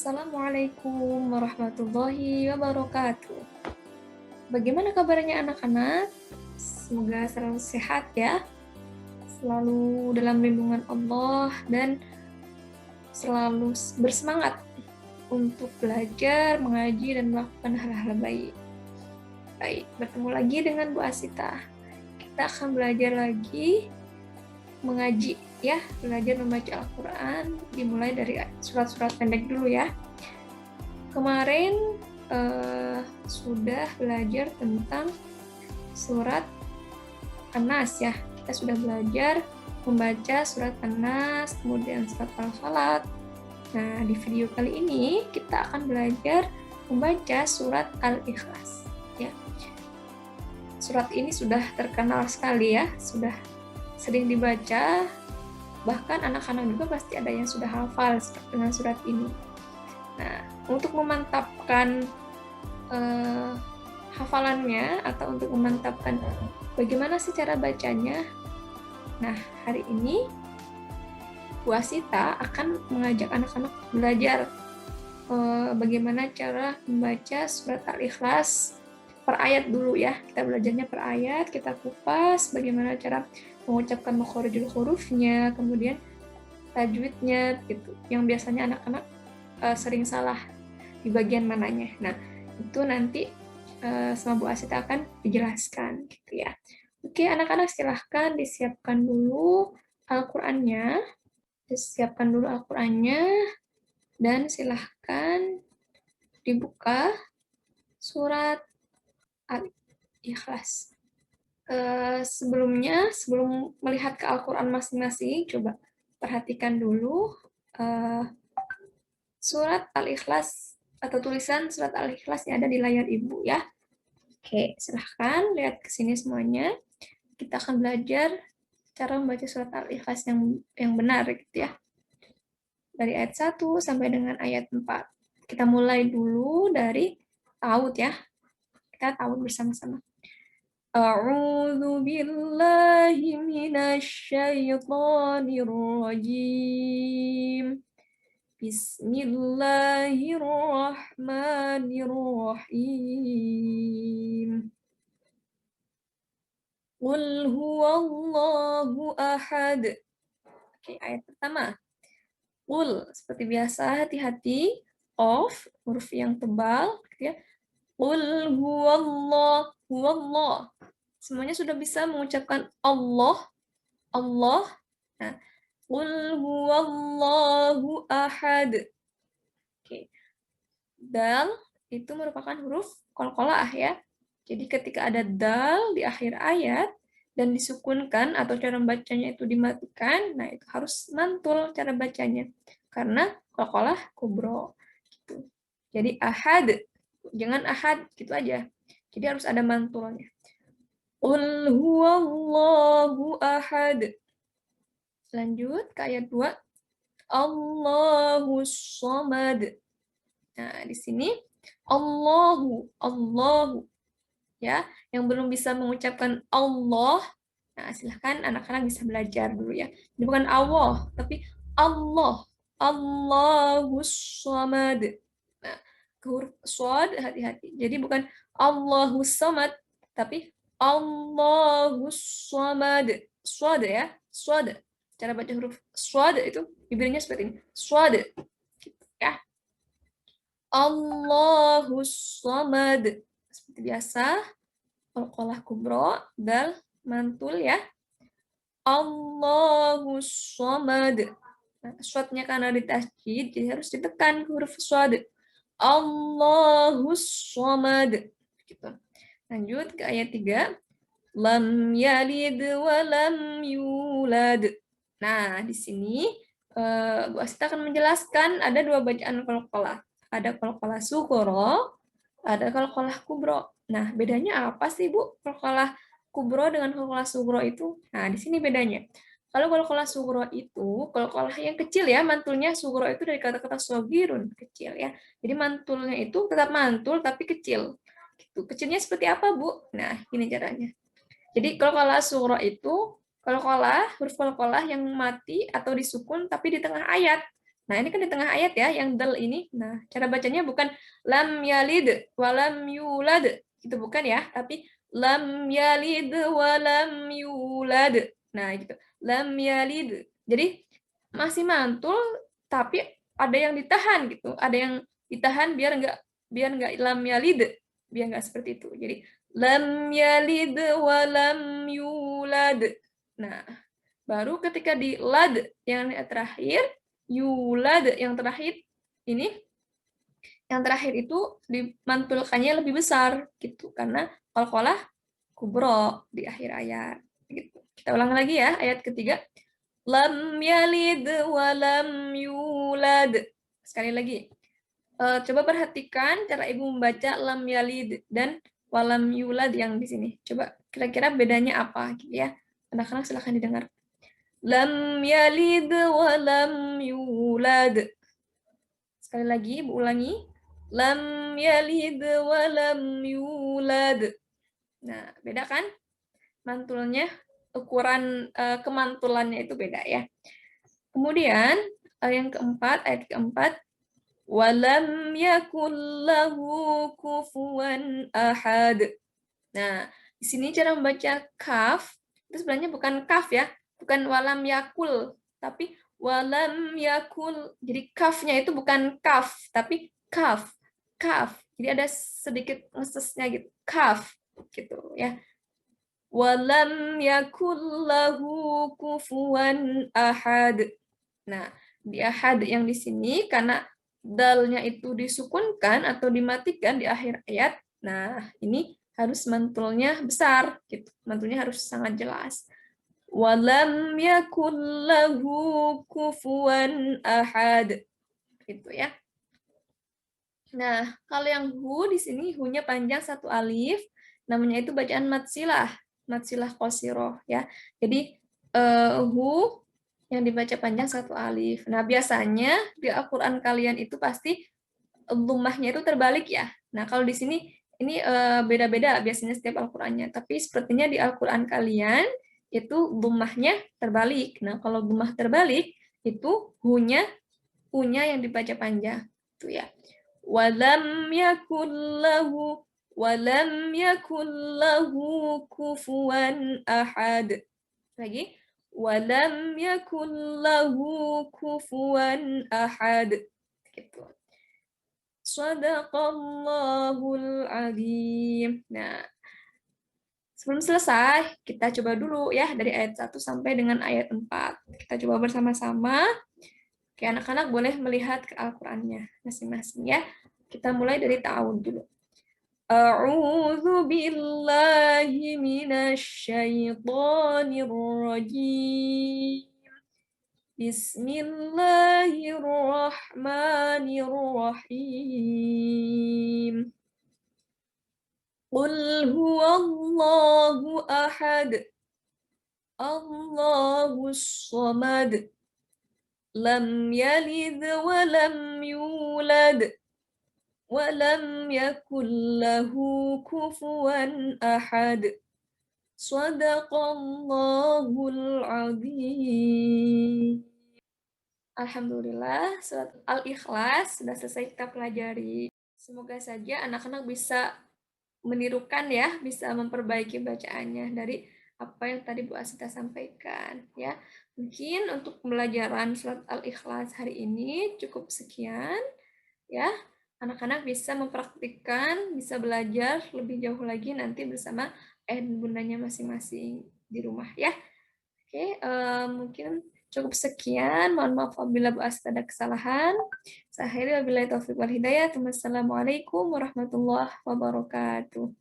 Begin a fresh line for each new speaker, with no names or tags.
Assalamualaikum warahmatullahi wabarakatuh. Bagaimana kabarnya anak-anak? Semoga selalu sehat ya, selalu dalam lindungan Allah dan selalu bersemangat untuk belajar, mengaji, dan melakukan hal-hal baik. Baik, bertemu lagi dengan Bu Asita. Kita akan belajar lagi mengaji ya, belajar membaca Al-Quran, dimulai dari surat-surat pendek dulu ya. Kemarin sudah belajar tentang surat An-Nas ya. Kita sudah belajar membaca surat An-Nas, kemudian surat Al-Falaq. Nah, di video kali ini kita akan belajar membaca surat Al-Ikhlas ya. Surat ini sudah terkenal sekali ya, sudah sering dibaca, bahkan anak-anak juga pasti ada yang sudah hafal dengan surat ini. Nah, untuk memantapkan hafalannya atau untuk memantapkan bagaimana sih cara bacanya, nah hari ini Bu Asita akan mengajak anak-anak belajar bagaimana cara membaca surat Al-Ikhlas per ayat dulu ya. Kita belajarnya per ayat, kita kupas bagaimana cara mengucapkan makhorijul hurufnya, kemudian tajwidnya gitu. Yang biasanya anak-anak sering salah di bagian mananya. Nah, itu nanti sama Bu Asita akan dijelaskan gitu ya. Oke, anak-anak silahkan disiapkan dulu Al-Qur'annya. Disiapkan dulu Al-Qur'annya dan silahkan dibuka surat Al-Ikhlas. Sebelum melihat ke Al-Quran masing-masing, coba perhatikan dulu surat Al-Ikhlas atau tulisan surat Al-Ikhlas yang ada di layar Ibu ya. Oke, silahkan lihat ke sini semuanya. Kita akan belajar cara membaca surat Al-Ikhlas yang benar gitu ya. Dari ayat 1 sampai dengan ayat 4. Kita mulai dulu dari ta'awud ya. Kita ta'awud bersama-sama. A'udzu billahi minasyaitonir rajim. Bismillahirrahmanirrahim. Qul huwallahu ahad. Oke, ayat pertama. Qul, seperti biasa hati-hati, of huruf yang tebal gitu ya. Qul huwallah. Semuanya sudah bisa mengucapkan Allah. Nah, qul huwallahu ahad. Oke. Dal itu merupakan huruf qalqalah ya. Jadi ketika ada dal di akhir ayat dan disukunkan atau cara bacanya itu dimatikan, nah itu harus mantul cara bacanya. Karena qalqalah kubro gitu. Jadi ahad, jangan ahad gitu aja. Jadi harus ada mantulnya. Qul huwallahu ahad. Lanjut ke ayat 2. Allahus somad. Nah, di sini Allahu ya. Yang belum bisa mengucapkan Allah, nah silahkan anak-anak bisa belajar dulu ya. Ini bukan Allah, tapi Allah. Allahus somad. Nah, ke huruf shad hati-hati. Jadi bukan Allahus somad, tapi Allahus somad. Shad ya, shad. Cara baca huruf shad itu bibirnya seperti ini. Shad. Gitu, ya. Allahus samad. Seperti biasa, qalqalah kubro, dal mantul ya. Allahus samad. Nah, shadnya karena ditasjid, jadi harus ditekan ke huruf shad. Allahus samad. Gitu. Lanjut ke ayat 3. Lam yalid wa lam yulad. Nah, di sini Bu Asita akan menjelaskan ada dua bacaan qalqalah. Ada qalqalah sughra, ada qalqalah kubro. Nah, bedanya apa sih, Bu? Qalqalah kubro dengan qalqalah sughra itu? Nah, di sini bedanya. Kalau qalqalah sughra itu qalqalah yang kecil ya, mantulnya sughra itu dari kata-kata shogirun, kecil ya. Jadi mantulnya itu tetap mantul tapi kecil. Gitu. Kecilnya seperti apa, Bu? Nah, ini caranya. Jadi qalqalah sughra itu huruf qalqalah yang mati atau disukun tapi di tengah ayat. Nah, ini kan di tengah ayat ya, yang dal ini. Nah, cara bacanya bukan lam yalid walam yulad. Itu bukan ya, tapi lam yalid walam yulad. Nah, gitu. Lam yalid. Jadi masih mantul, tapi ada yang ditahan gitu. Ada yang ditahan biar nggak lam yalid, biar nggak seperti itu. Jadi lam yalid walam yulad. Nah, baru ketika di lad yang terakhir, yulad yang terakhir ini, yang terakhir itu dimantulkannya lebih besar gitu karena qalqalah kubro di akhir ayat gitu. Kita ulang lagi ya ayat ketiga. Lam yalid wa lam yulad. Sekali lagi. Coba perhatikan cara ibu membaca lam yalid dan walam yulad yang di sini. Coba kira-kira bedanya apa gitu ya. Anak-anak silahkan didengar. Lam yalid wa lam yulad. Sekali lagi, Ibu ulangi. Lam yalid wa lam yulad. Nah, beda kan? Mantulnya, ukuran kemantulannya itu beda ya. Kemudian, yang keempat, ayat keempat. Walam yakul lahu kufuwan ahad. Nah, di sini cara membaca kaf, itu sebenarnya bukan kaf ya, bukan walam yakul, tapi walam yakul. Jadi kafnya itu bukan kaf, tapi kaf, kaf. Jadi ada sedikit ngesesnya gitu, kaf, gitu ya. Walam yakul lahu kufuwan ahad. Nah, di ahad yang di sini karena dalnya itu disukunkan atau dimatikan di akhir ayat. Nah, ini harus mantulnya besar gitu. Mantulnya harus sangat jelas. Walam yakul lahu kufuwan ahad. Gitu ya. Nah, kalau yang hu di sini hu-nya panjang satu alif, namanya itu bacaan matsilah, matsilah qasiroh ya. Jadi hu yang dibaca panjang satu alif. Nah, biasanya di Al-Qur'an kalian itu pasti dhammahnya itu terbalik ya. Nah, kalau di sini ini beda-beda biasanya setiap Al-Qur'annya, tapi sepertinya di Al-Qur'an kalian itu dhammahnya terbalik. Nah, kalau dhammah terbalik itu hu-nya yang dibaca panjang. Itu ya. Walam yakul lahu kufuwan ahad. Lagi. Walam yakul lahu kufuwan ahad. Gitu. Shadaqallahul azim. Nah, sebelum selesai, kita coba dulu ya dari ayat 1 sampai dengan ayat 4. Kita coba bersama-sama. Oke, anak-anak boleh melihat ke Al-Qur'annya masing-masing ya. Kita mulai dari ta'awud dulu. A'udzu billahi minasyaitonir rajim. Bismillahirrahmanirrahim. Qul huwallahu ahad. Allahus samad. Lam yalid wa lam yulad. Walam yakul lahu kufuwan ahad. Shadaqallahul azim. Alhamdulillah, surat Al-Ikhlas sudah selesai kita pelajari. Semoga saja anak-anak bisa menirukan ya, bisa memperbaiki bacaannya dari apa yang tadi Bu Asita sampaikan ya. Mungkin untuk pembelajaran surat Al-Ikhlas hari ini cukup sekian ya. Anak-anak bisa mempraktikkan, bisa belajar lebih jauh lagi nanti bersama ayah dan bundanya masing-masing di rumah ya. Oke, mungkin cukup sekian. Mohon maaf apabila Bu Asita ada kesalahan. Saya akhiri wabillahi taufiq wal hidayah. Wassalamualaikum warahmatullahi wabarakatuh.